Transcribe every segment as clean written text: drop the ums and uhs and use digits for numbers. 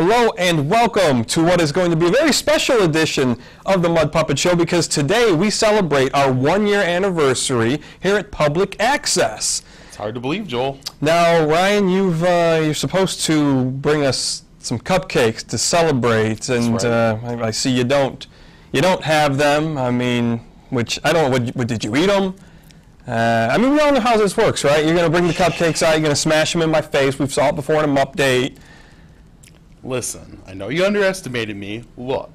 Hello and welcome to what is going to be a very special edition of the Mud Puppet Show, because today we celebrate our 1-year anniversary here at Public Access. It's hard to believe, Joel. Now, Ryan, you're supposed to bring us some cupcakes to celebrate, and right. I see you don't have them. I mean, which I don't know. What did you eat them? I mean, we all know how this works, right? You're going to bring the cupcakes out. You're going to smash them in my face. We've saw it before in an update. Listen, I know you underestimated me. Look,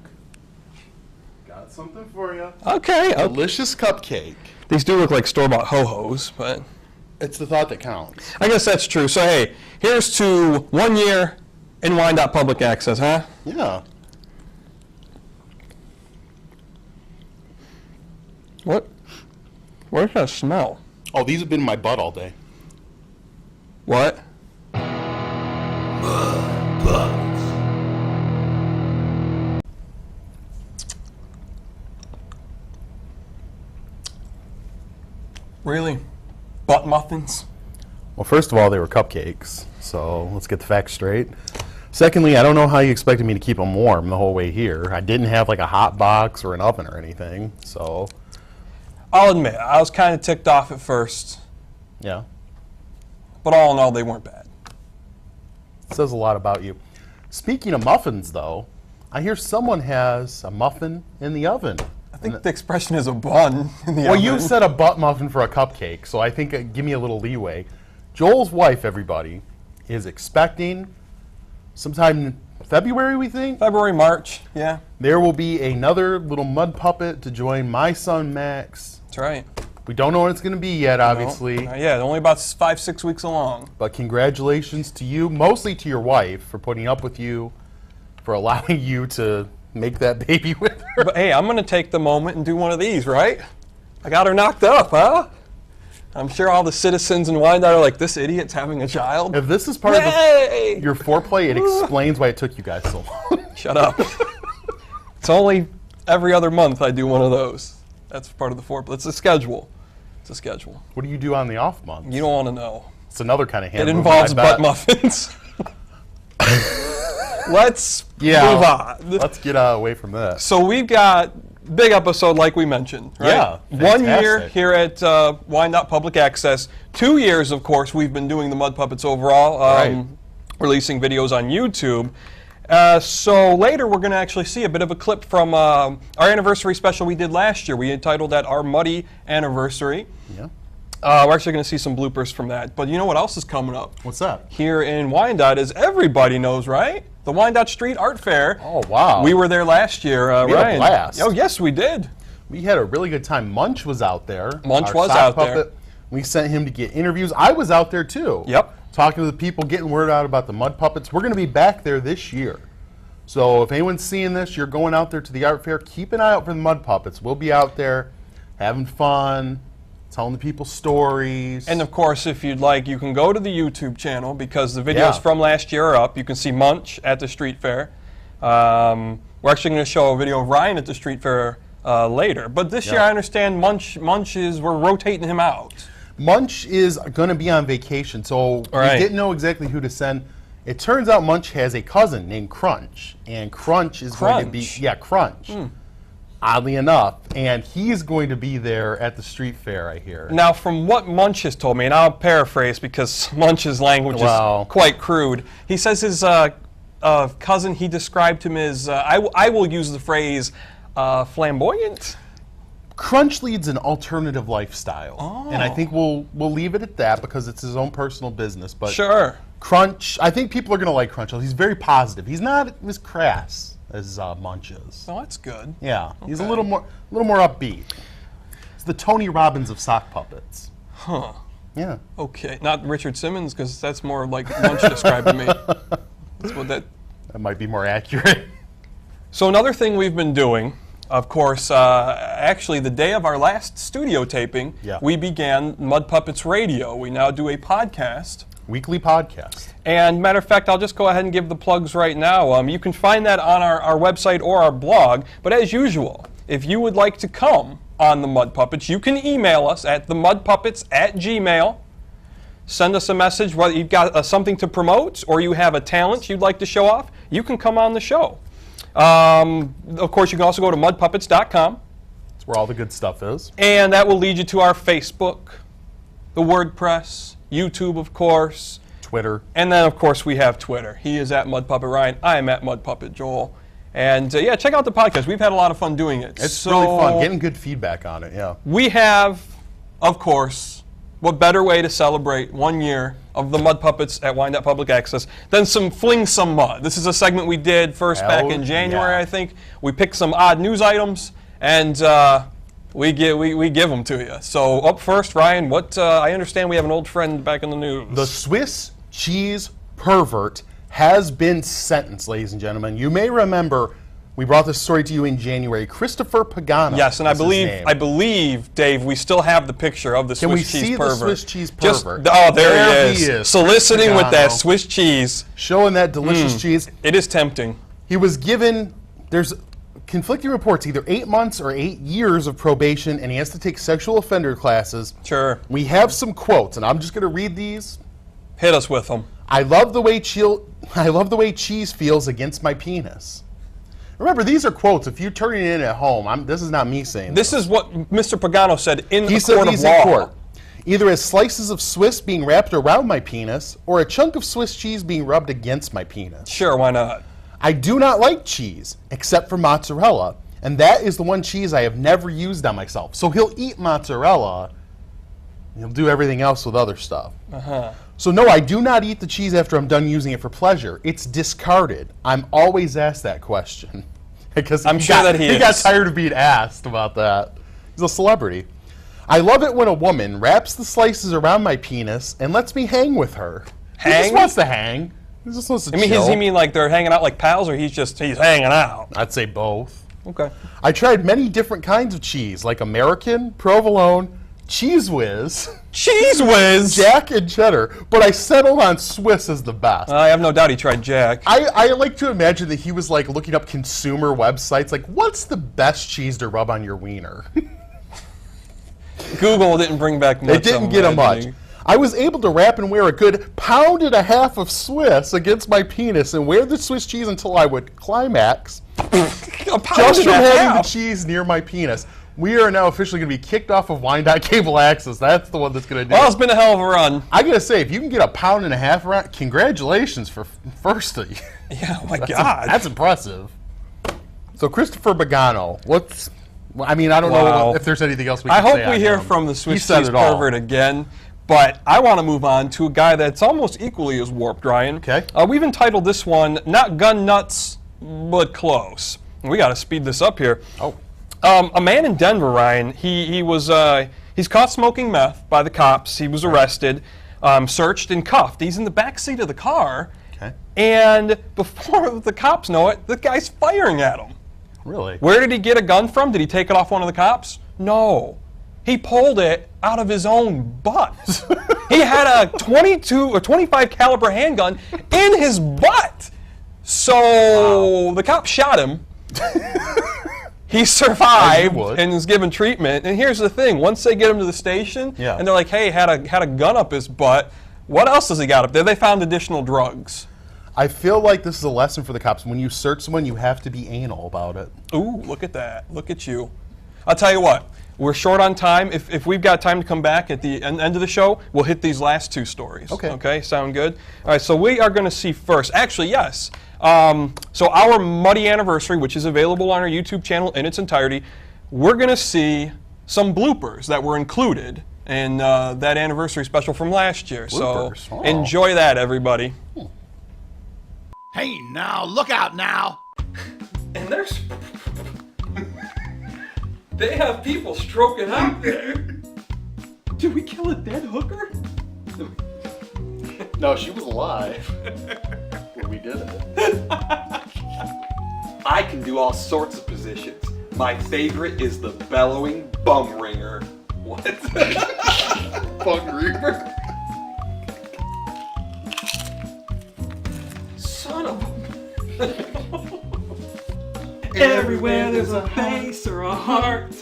got something for you. Okay. Delicious cupcake. These do look like store-bought ho-hos, but it's the thought that counts. I guess that's true. So hey, here's to 1 year in Wyandotte Public Access, huh? Yeah. What does that smell? Oh, these have been in my butt all day. What? Really? Butt muffins? Well, first of all, they were cupcakes, so let's get the facts straight. Secondly, I don't know how you expected me to keep them warm the whole way here. I didn't have like a hot box or an oven or anything, so. I'll admit, I was kind of ticked off at first. Yeah. But all in all, they weren't bad. It says a lot about you. Speaking of muffins, though, I hear someone has a muffin in the oven. I think the expression is a bun in the oven. Well, you said a butt muffin for a cupcake, so I think give me a little leeway. Joel's wife, everybody, is expecting sometime in February, we think? February, March, yeah. There will be another little mud puppet to join my son, Max. That's right. We don't know what it's going to be yet, obviously. Yeah, only about 5-6 weeks along. But congratulations to you, mostly to your wife, for putting up with you, for allowing you to make that baby with her. But hey, I'm going to take the moment and do one of these, right? I got her knocked up, huh? I'm sure all the citizens in Wyandotte are like, this idiot's having a child. If this is part of your foreplay, it explains why it took you guys so long. Shut up. It's only every other month I do one of those. That's part of the foreplay. It's a schedule. It's a schedule. What do you do on the off months? You don't want to know. It's another kind of hand It involves butt muffins. Let's move on. Let's get away from this. So we've got big episode, like we mentioned, right? Yeah, 1 year here at Wyandotte Public Access. 2 years, of course, we've been doing the Mud Puppets overall, releasing videos on YouTube. So later we're going to actually see a bit of a clip from our anniversary special we did last year. We entitled that Our Muddy Anniversary. Yeah. We're actually going to see some bloopers from that. But you know what else is coming up? What's that? Here in Wyandotte, as everybody knows, right? The Wyandotte Street Art Fair. Oh, wow. We were there last year, we had a blast. Oh, yes, we did. We had a really good time. Munch was out there. Munch was out there. We sent him to get interviews. I was out there, too. Yep. Talking to the people, getting word out about the Mud Puppets. We're going to be back there this year. So if anyone's seeing this, you're going out there to the art fair, keep an eye out for the Mud Puppets. We'll be out there having fun, telling the people stories. And of course, if you'd like, you can go to the YouTube channel, because the videos from last year are up. You can see Munch at the street fair. We're actually going to show a video of Ryan at the street fair later. But this year, I understand we're rotating him out. Munch is going to be on vacation, so we didn't know exactly who to send. It turns out Munch has a cousin named Crunch, and Crunch is going to be, Crunch. Oddly enough, and he's going to be there at the street fair, I hear. Now, from what Munch has told me, and I'll paraphrase because Munch's language is quite crude, he says his cousin, he described him as, I will use the phrase, flamboyant? Crunch leads an alternative lifestyle, and I think we'll leave it at that because it's his own personal business. But sure. Crunch, I think people are going to like Crunch. He's very positive. He's not as crass as Munch is. Oh, that's good. Yeah, he's a little more upbeat. It's the Tony Robbins of sock puppets. Huh. Yeah. Okay, not Richard Simmons, because that's more like Munch described to me. That's what that might be more accurate. So another thing we've been doing, of course, actually the day of our last studio taping, we began Mud Puppets Radio. We now do a podcast. Weekly podcast. And matter of fact, I'll just go ahead and give the plugs right now. You can find that on our website or our blog. But as usual, if you would like to come on the Mud Puppets, you can email us at themudpuppets@gmail.com. Send us a message whether you've got something to promote or you have a talent you'd like to show off. you can come on the show. Of course, you can also go to mudpuppets.com. That's where all the good stuff is. And that will lead you to our Facebook, the WordPress, YouTube, of course. Twitter. And then, of course, we have Twitter. He is at MudPuppet Ryan. I am at MudPuppet Joel. And, yeah, check out the podcast. We've had a lot of fun doing it. It's really fun. Getting good feedback on it, yeah. We have, of course, what better way to celebrate 1 year of the Mud Puppets at Wyandotte Public Access than some Fling Some Mud. This is a segment we did first back in January, I think. We picked some odd news items, and we give them to you. So up first, Ryan, what I understand we have an old friend back in the news. The Swiss cheese pervert has been sentenced, ladies and gentlemen. You may remember we brought this story to you in January. Christopher Pagano. Yes, and I believe, Dave, we still have the picture of the Swiss cheese pervert. Can we see the Swiss cheese pervert? There he is. Soliciting Pagano, with that Swiss cheese. Showing that delicious cheese. It is tempting. He was given, there's conflicting reports, either 8 months or 8 years of probation, and he has to take sexual offender classes. Sure. We have some quotes, and I'm just going to read these. Hit us with them. I love the way cheese feels against my penis. Remember, these are quotes. If you're turning it in at home, this is not me saying this. This is what Mr. Pagano said in the court of law. Court. Either as slices of Swiss being wrapped around my penis, or a chunk of Swiss cheese being rubbed against my penis. Sure, why not? I do not like cheese, except for mozzarella, and that is the one cheese I have never used on myself. So he'll eat mozzarella, and he'll do everything else with other stuff. So no, I do not eat the cheese after I'm done using it for pleasure. It's discarded. I'm always asked that question. Because I'm sure that he got tired of being asked about that. He's a celebrity. I love it when a woman wraps the slices around my penis and lets me hang with her. Hang? He just wants to hang. He just wants to chill. Does he mean like they're hanging out like pals, or he's hanging out? I'd say both. Okay. I tried many different kinds of cheese, like American, provolone, Cheese Whiz. Cheese Whiz? Jack and cheddar. But I settled on Swiss as the best. I have no doubt he tried Jack. I like to imagine that he was like looking up consumer websites, like what's the best cheese to rub on your wiener? Google didn't bring back much. It didn't get him much. I was able to wrap and wear a good 1.5 pounds of Swiss against my penis and wear the Swiss cheese until I would climax. Just from having the cheese near my penis. We are now officially going to be kicked off of Wyandotte Cable Access. That's the one that's going to do it. Well, it's been a hell of a run. I got to say, if you can get 1.5 pounds around, congratulations for firstly. Yeah, oh my God. That's impressive. So Christopher Pagano, I don't know if there's anything else we can say. I hope we hear from the Swiss cheese pervert again, but I want to move on to a guy that's almost equally as warped, Ryan. Okay. We've entitled this one, Not Gun Nuts, but Close. We got to speed this up here. Oh. A man in Denver, Ryan, he's caught smoking meth by the cops. He was arrested, searched, and cuffed. He's in the back seat of the car. Okay. And before the cops know it, the guy's firing at him. Really? Where did he get a gun from? Did he take it off one of the cops? No. He pulled it out of his own butt. He had a 22 or 25 caliber handgun in his butt. So the cop shot him. He survived and was given treatment. And here's the thing: once they get him to the station, and they're like, "Hey, had a gun up his butt. What else has he got up there?" They found additional drugs. I feel like this is a lesson for the cops. When you search someone, you have to be anal about it. Ooh, look at that! Look at you. I'll tell you what. We're short on time. If we've got time to come back at the end of the show, we'll hit these last two stories. Okay. Okay. Sound good? All right. So we are going to see first. Actually, yes. So our Muddy Anniversary, which is available on our YouTube channel in its entirety, we're going to see some bloopers that were included in that anniversary special from last year. Bloopers. So enjoy that, everybody. Hey, now, look out now. And they have people stroking out there. Did we kill a dead hooker? No, she was alive when we did it. I can do all sorts of positions. My favorite is the bellowing bum ringer. What? Bum ringer? Son of a... Everywhere there's a face or a heart.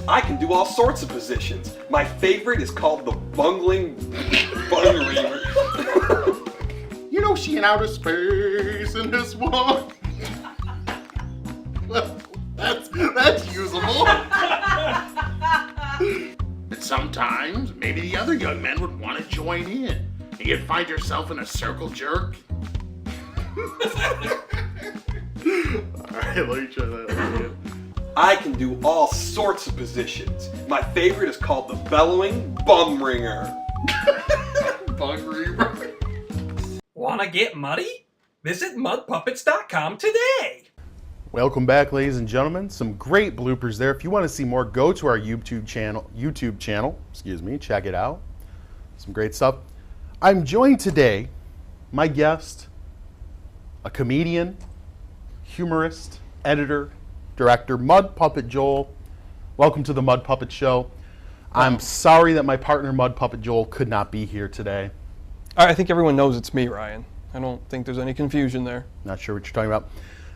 I can do all sorts of positions. My favorite is called the bungling bung reamer. You know No, she in outer space in this one. Well, that's usable. But sometimes, maybe the other young men would want to join in. And you'd find yourself in a circle jerk. Alright, let me try that again. I can do all sorts of positions. My favorite is called the bellowing bum ringer. Bum ringer. Wanna get muddy? Visit mudpuppets.com today. Welcome back, ladies and gentlemen. Some great bloopers there. If you want to see more, go to our YouTube channel. Check it out. Some great stuff. I'm joined today, my guest, a comedian, humorist, editor, director, Mud Puppet Joel. Welcome to the Mud Puppet Show. I'm sorry that my partner, Mud Puppet Joel, could not be here today. I think everyone knows it's me, Ryan. I don't think there's any confusion there. Not sure what you're talking about.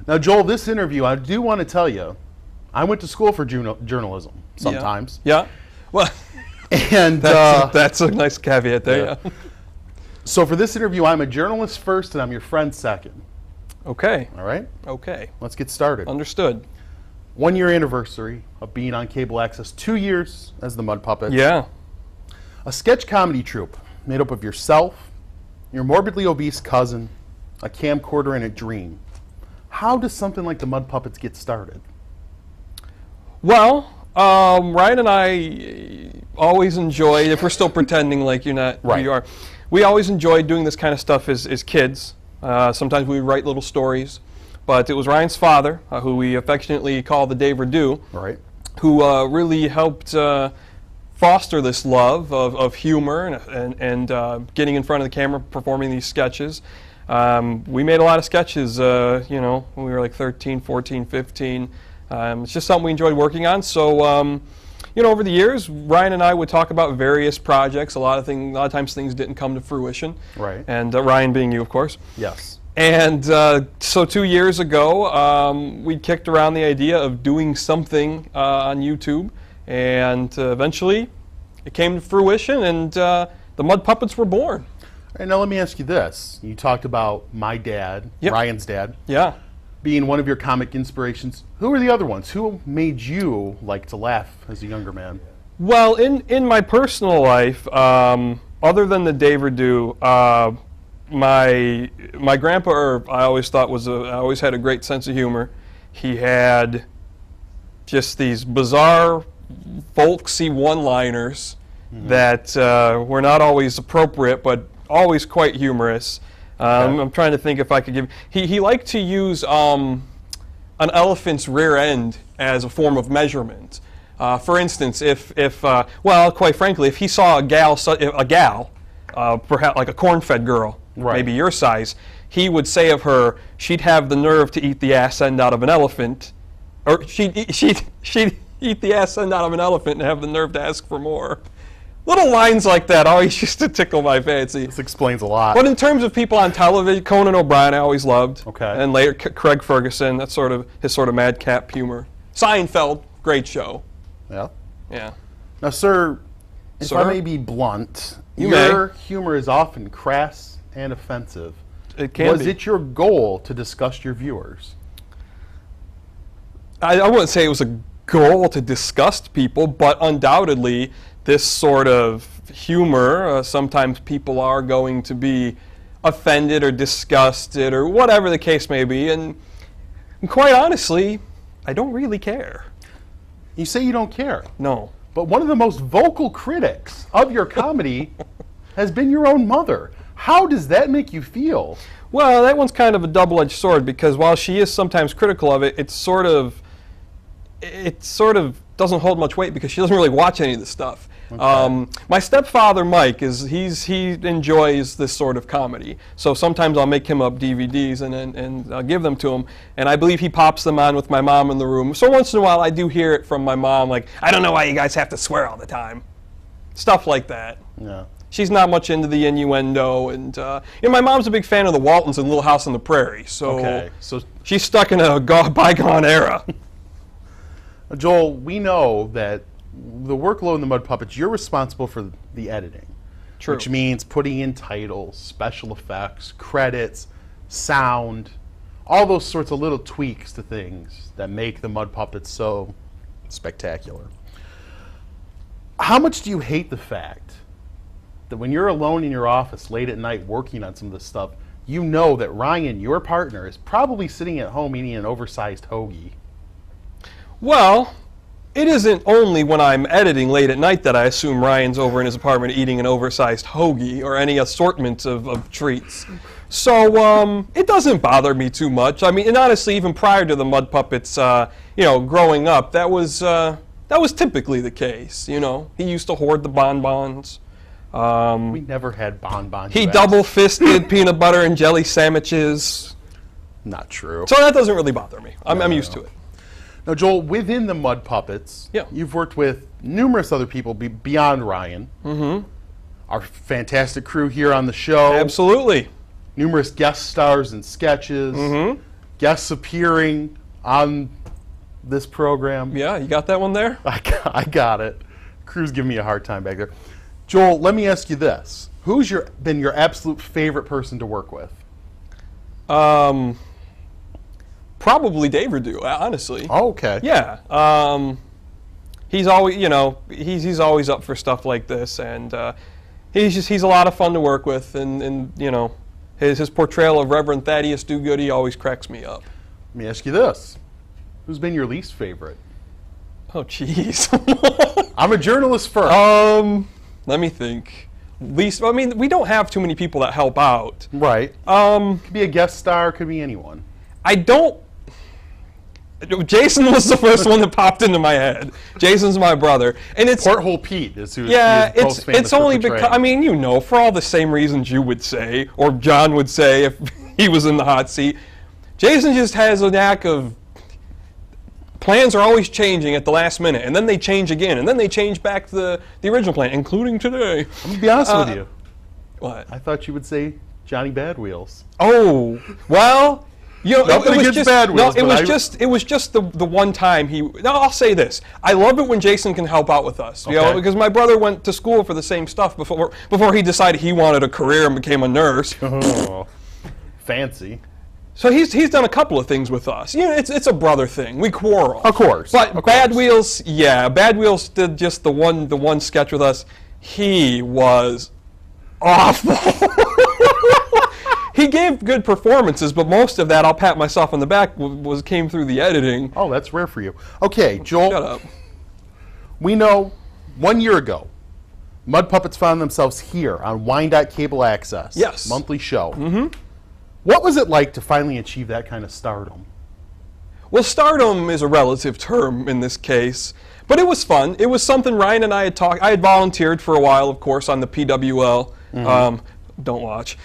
Now, Joel, this interview, I do want to tell you, I went to school for journalism sometimes. Yeah. Well, and that's a nice caveat there. Yeah. So for this interview, I'm a journalist first, and I'm your friend second. Okay. All right? Okay. Let's get started. Understood. 1 year anniversary of being on cable access. 2 years as the Mud Puppets. Yeah. A sketch comedy troupe made up of yourself, your morbidly obese cousin, a camcorder, and a dream. How does something like the Mud Puppets get started? Well, Ryan and I always enjoyed, if we're still pretending like you're not who you are, we always enjoyed doing this kind of stuff as kids. Sometimes we would write little stories, but it was Ryan's father, who we affectionately call the Dave Redu, who really helped foster this love of humor and getting in front of the camera, performing these sketches. We made a lot of sketches, when we were like 13, 14, 15. It's just something we enjoyed working on. So, over the years, Ryan and I would talk about various projects. A lot of times things didn't come to fruition. Right. And Ryan being you, of course. Yes. And so 2 years ago, we kicked around the idea of doing something on YouTube. And eventually, it came to fruition, and the Mud Puppets were born. All right, now let me ask you this. You talked about my dad, Ryan's dad, being one of your comic inspirations. Who are the other ones? Who made you like to laugh as a younger man? Well, in my personal life, other than the Dave Redu, my grandpa Herb, I always thought I always had a great sense of humor. He had just these bizarre, folksy one-liners that were not always appropriate, but always quite humorous. I'm trying to think if I could give. He liked to use an elephant's rear end as a form of measurement. For instance, quite frankly, if he saw a gal, perhaps like a corn-fed girl, maybe your size, he would say of her, she'd have the nerve to eat the ass end out of an elephant, or she'd eat the ass end out of an elephant and have the nerve to ask for more. Little lines like that always used to tickle my fancy. This explains a lot. But in terms of people on television, Conan O'Brien I always loved. Okay. And later Craig Ferguson, that's his sort of madcap humor. Seinfeld, great show. Yeah. Yeah. Now, sir, if I may be blunt, your humor is often crass and offensive. It can be. Was it your goal to disgust your viewers? I wouldn't say it was a goal to disgust people, but undoubtedly this sort of humor, sometimes people are going to be offended or disgusted or whatever the case may be, and quite honestly, I don't really care. You say you don't care. No. But one of the most vocal critics of your comedy has been your own mother. How does that make you feel? Well, that one's kind of a double-edged sword, because while she is sometimes critical of it, it sort of doesn't hold much weight because she doesn't really watch any of this stuff. Okay. My stepfather, Mike, he enjoys this sort of comedy. So sometimes I'll make him up DVDs and I'll give them to him. And I believe he pops them on with my mom in the room. So once in a while I do hear it from my mom, like, I don't know why you guys have to swear all the time. Stuff like that. Yeah. She's not much into the innuendo. And my mom's a big fan of the Waltons and Little House on the Prairie. So she's stuck in a bygone era. Joel, we know that the workload in the Mud Puppets, you're responsible for the editing. True. Which means putting in titles, special effects, credits, sound, all those sorts of little tweaks to things that make the Mud Puppets so spectacular. How much do you hate the fact that when you're alone in your office late at night working on some of this stuff, you know that Ryan, your partner, is probably sitting at home eating an oversized hoagie? Well, it isn't only when I'm editing late at night that I assume Ryan's over in his apartment eating an oversized hoagie or any assortment of treats. So it doesn't bother me too much. I mean, and honestly, even prior to the Mud Puppets, growing up, that was typically the case. You know, he used to hoard the bonbons. We never had bonbons. He double-fisted peanut butter and jelly sandwiches. Not true. So that doesn't really bother me. I'm used to it. Now, Joel, within the Mud Puppets, yeah, you've worked with numerous other people beyond Ryan. Mm-hmm. Our fantastic crew here on the show. Absolutely. Numerous guest stars and sketches. Mm-hmm. Guests appearing on this program. Yeah, you got that one there? I got it. Crew's giving me a hard time back there. Joel, let me ask you this. Who's been your absolute favorite person to work with? Probably Dave Redu, honestly. Oh, okay. Yeah. He's always, he's always up for stuff like this, and he's a lot of fun to work with, and his portrayal of Reverend Thaddeus Do-Goody always cracks me up. Let me ask you this. Who's been your least favorite? Oh, jeez. I'm a journalist first. Let me think. I mean, we don't have too many people that help out. Right. Could be a guest star, could be anyone. Jason was the first one that popped into my head. Jason's my brother, and it's Porthole Pete is who. Yeah, he is most famous it's only for because for all the same reasons you would say, or John would say if he was in the hot seat. Jason just has a knack of plans are always changing at the last minute, and then they change again, and then they change back to the original plan, including today. I'm gonna be honest with you. What? I thought you would say Johnny Bad Wheels. Oh, well. Nothing against Bad Wheels. It was just the one time he. No, I'll say this. I love it when Jason can help out with us. Okay. Because my brother went to school for the same stuff before he decided he wanted a career and became a nurse. Oh, fancy. So he's done a couple of things with us. It's a brother thing. We quarrel. Of course. But Bad Wheels, Bad Wheels did just the one sketch with us. He was awful. He gave good performances, but most of that, I'll pat myself on the back, came through the editing. Oh, that's rare for you. Okay, Joel. Shut up. We know 1 year ago, Mud Puppets found themselves here on Wyandotte Cable Access. Yes. Monthly show. Mm-hmm. What was it like to finally achieve that kind of stardom? Well, stardom is a relative term in this case, but it was fun. It was something Ryan and I had talked. I had volunteered for a while, of course, on the PWL. Mm-hmm. Don't watch.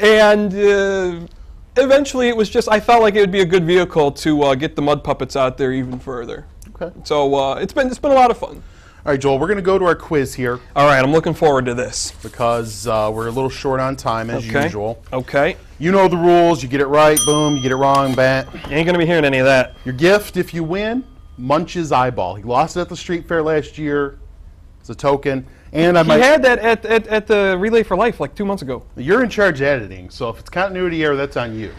And eventually it was just, I felt like it would be a good vehicle to get the Mud Puppets out there even further. Okay. So it's been a lot of fun. All right, Joel, we're going to go to our quiz here. All right, I'm looking forward to this. Because we're a little short on time, as usual. Okay. You know the rules. You get it right, boom. You get it wrong, bat. You ain't going to be hearing any of that. Your gift, if you win, Munch's eyeball. He lost it at the street fair last year. It's a token. And he had that at the Relay for Life like 2 months ago. You're in charge of editing, so if it's continuity error, that's on you.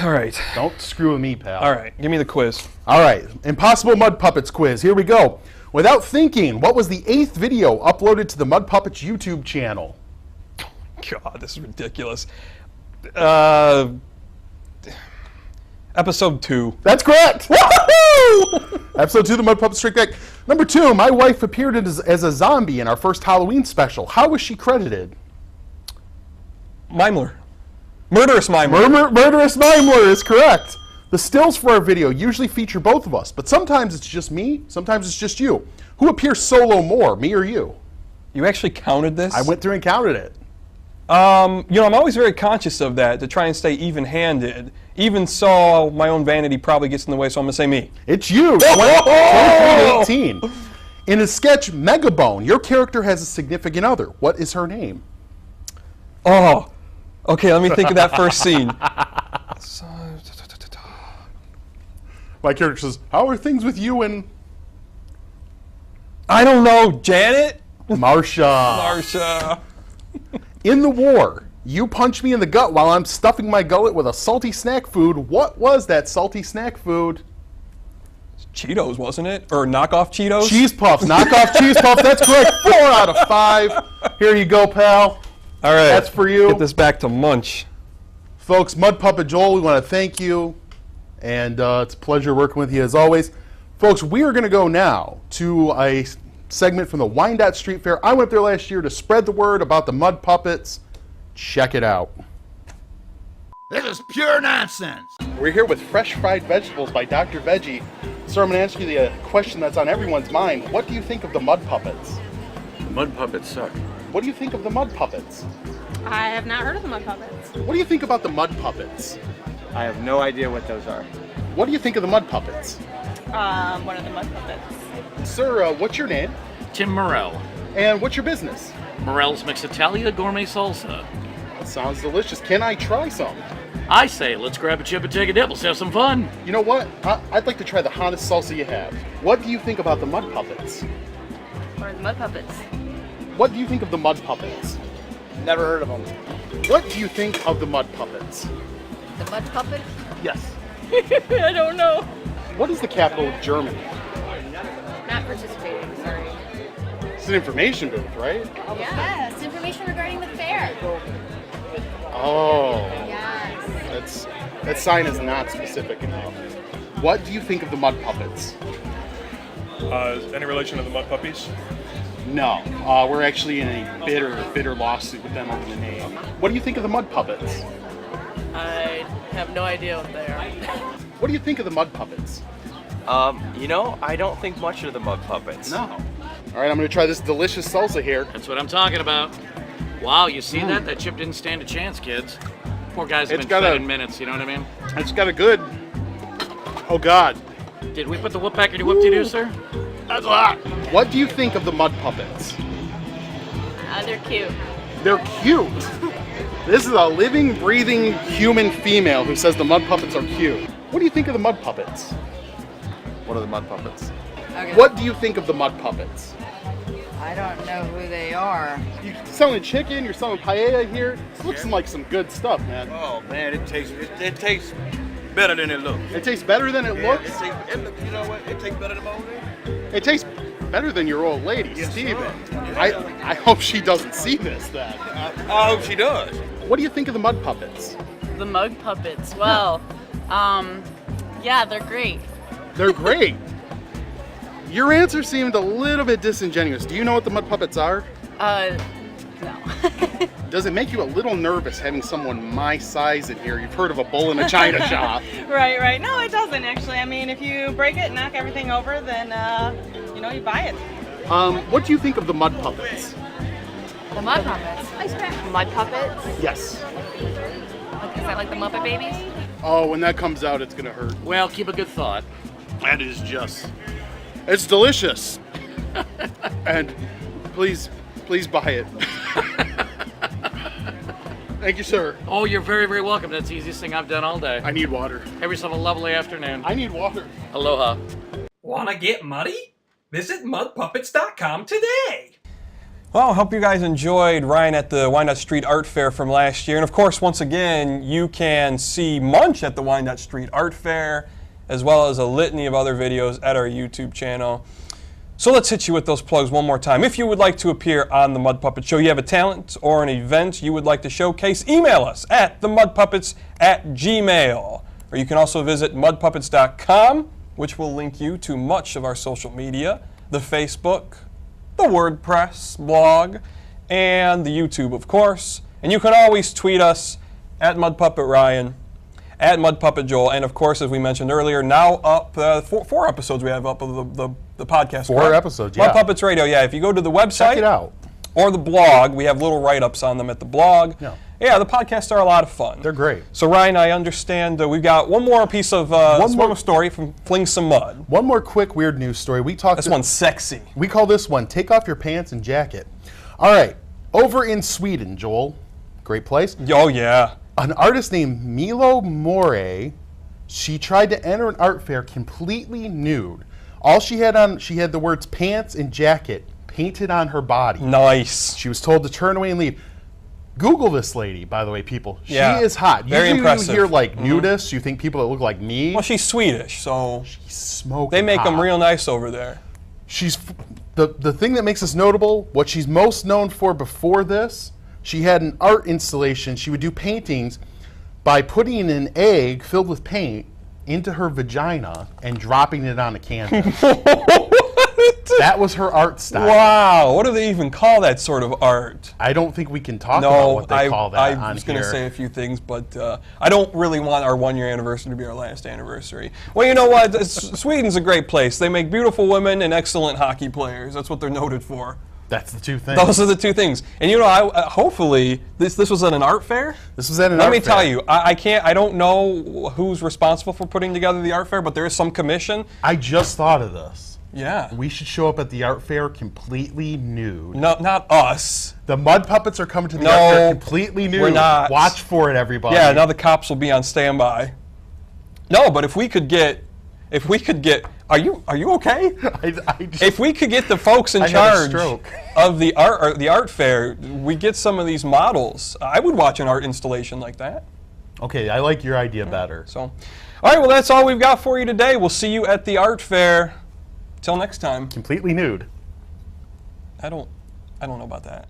All right. Don't screw with me, pal. All right, give me the quiz. All right, Impossible Mud Puppets quiz. Here we go. Without thinking, what was the 8th video uploaded to the Mud Puppets YouTube channel? God, this is ridiculous. Episode 2. That's correct. Woohoo! Episode 2, the Mud Puppets Strike Back. Number 2, my wife appeared as a zombie in our first Halloween special. How was she credited? Mimler. Murderous Mimler. Murderous Mimler is correct. The stills for our video usually feature both of us, but sometimes it's just me, sometimes it's just you. Who appears solo more, me or you? You actually counted this? I went through and counted it. I'm always very conscious of that, to try and stay even-handed. Even so, my own vanity probably gets in the way, so I'm going to say me. It's you, 23-18. In a sketch, Megabone, your character has a significant other. What is her name? Oh, okay, let me think of that first scene. My character says, how are things with you and... I don't know, Janet? Marsha. In the war, you punched me in the gut while I'm stuffing my gullet with a salty snack food. What was that salty snack food? Cheetos, wasn't it? Or knockoff Cheetos? Cheese Puffs. Knockoff Cheese Puffs. That's correct. 4 out of 5. Here you go, pal. All right. That's for you. Get this back to Munch. Folks, Mud Puppet Joel, we want to thank you. And it's a pleasure working with you as always. Folks, we are going to go now to a segment from the Wyandotte Street Fair. I went there last year to spread the word about the Mud Puppets. Check it out. This is pure nonsense. We're here with Fresh Fried Vegetables by Dr. Veggie. So I'm going to ask you the question that's on everyone's mind. What do you think of the Mud Puppets? The Mud Puppets suck. What do you think of the Mud Puppets? I have not heard of the Mud Puppets. What do you think about the Mud Puppets? I have no idea what those are. What do you think of the Mud Puppets? What are the Mud Puppets? Sir, what's your name? Tim Morell. And what's your business? Morell's Mixitalia Gourmet Salsa. That sounds delicious. Can I try some? I say, let's grab a chip and take a dip. Let's have some fun. You know what? I'd like to try the hottest salsa you have. What do you think about the Mud Puppets? What are the Mud Puppets? What do you think of the Mud Puppets? Never heard of them. What do you think of the Mud Puppets? The Mud Puppets? Yes. I don't know. What is the capital of Germany? Not participating, sorry. It's an information booth, right? Yes, information regarding the fair. Oh. Yes. That sign is not specific enough. What do you think of the Mud Puppets? Any relation to the Mud Puppies? No. We're actually in a bitter lawsuit with them over the name. What do you think of the Mud Puppets? I have no idea what they are. What do you think of the Mud Puppets? I don't think much of the Mud Puppets. No. All right, I'm going to try this delicious salsa here. That's what I'm talking about. Wow, you see that? That chip didn't stand a chance, kids. Poor guys have been fed in minutes, you know what I mean? It's got a good... Oh, God. Did we put the whoop back in your whoop-de-doo, sir? That's a lot. What do you think of the Mud Puppets? They're cute. They're cute. This is a living, breathing human female who says the Mud Puppets are cute. What do you think of the Mud Puppets? What are the Mud Puppets? Okay. What do you think of the Mud Puppets? I don't know who they are. You're selling chicken, you're selling paella here. This looks like some good stuff, man. Oh man, it tastes better than it looks. It tastes better than it looks. You know what? It tastes better than my old lady. It tastes better than your old lady, Yes, Steven. sir. I hope she doesn't see this then. I hope she does. What do you think of the Mud Puppets? The Mud Puppets. Well, yeah, they're great. They're great. Your answer seemed a little bit disingenuous. Do you know what the Mud Puppets are? No. Does it make you a little nervous having someone my size in here? You've heard of a bull in a china shop. Right. No, it doesn't actually. I mean, if you break it and knock everything over, then, you buy it. What do you think of the Mud Puppets? The Mud Puppets. Mud Puppets? Yes. Is that like the Muppet Babies? Oh, when that comes out, it's gonna hurt. Well, keep a good thought. That is just... It's delicious. And please buy it. Thank you, sir. Oh, you're very, very welcome. That's the easiest thing I've done all day. I need water. Have yourself a lovely afternoon. I need water. Aloha. Wanna get muddy? Visit themudpuppets.com today. Well, I hope you guys enjoyed Ryan at the Wyandotte Street Art Fair from last year. And of course, once again, you can see Munch at the Wyandotte Street Art Fair, as well as a litany of other videos at our YouTube channel. So let's hit you with those plugs one more time. If you would like to appear on The Mud Puppet Show, you have a talent or an event you would like to showcase, email us at themudpuppets@gmail.com. Or you can also visit mudpuppets.com, which will link you to much of our social media, the Facebook, the WordPress blog, and the YouTube, of course. And you can always tweet us at MudPuppetRyan, at MudPuppetJoel, and of course, as we mentioned earlier, now up four episodes we have up of the podcast. Four correct? episodes, yeah. Mud Puppets Radio, yeah. If you go to the website, Check it out. or the blog, we have little write-ups on them at the blog. Yeah, the podcasts are a lot of fun. They're great. So Ryan, I understand we've got one more piece of one more story from Fling Some Mud. One more quick weird news story. This one's sexy. We call this one "Take Off Your Pants and Jacket." All right, over in Sweden, Joel, great place. Oh yeah. An artist named Milo More, she tried to enter an art fair completely nude. All she had on, she had the words "pants" and "jacket" painted on her body. Nice. She was told to turn away and leave. Google this lady, by the way, people. She is hot. Very Usually impressive. When you hear like nudists, you think people that look like me. Well, she's Swedish, so she's smoking. They make hot. them real nice over there. She's the thing that makes us notable. What she's most known for before this, she had an art installation. She would do paintings by putting an egg filled with paint into her vagina and dropping it on a canvas. That was her art style. Wow, what do they even call that sort of art? I don't think we can talk about what they call that on here. I was going to say a few things, but I don't really want our 1-year anniversary to be our last anniversary. Well, you know what? Sweden's a great place. They make beautiful women and excellent hockey players. That's what they're noted for. That's the two things. Those are the two things. And you know, hopefully, this was at an art fair? This was at an art fair. Let me tell you, I don't know who's responsible for putting together the art fair, but there is some commission. I just thought of this. Yeah. We should show up at the art fair completely nude. No, not us. The Mud Puppets are coming to the art fair completely nude. We're not. Watch for it, everybody. Yeah, now the cops will be on standby. No, but if we could get, are you okay? If we could get the folks in charge of the art fair, we get some of these models. I would watch an art installation like that. Okay, I like your idea better. So, all right, well, that's all we've got for you today. We'll see you at the art fair. Till next time. Completely nude. I don't know about that.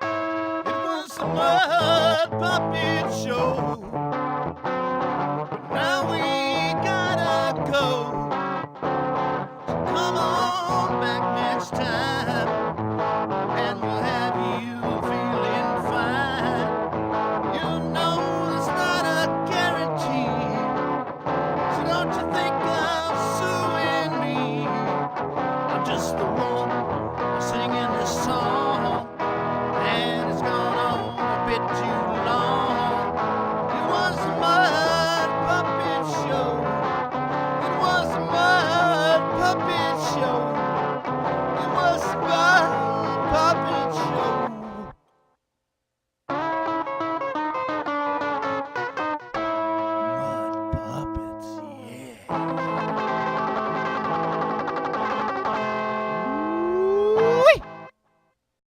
It was a mud puppet show. But now we gotta go. So come on back next time, and we'll have you feeling fine. You know it's not a guarantee. Don't you think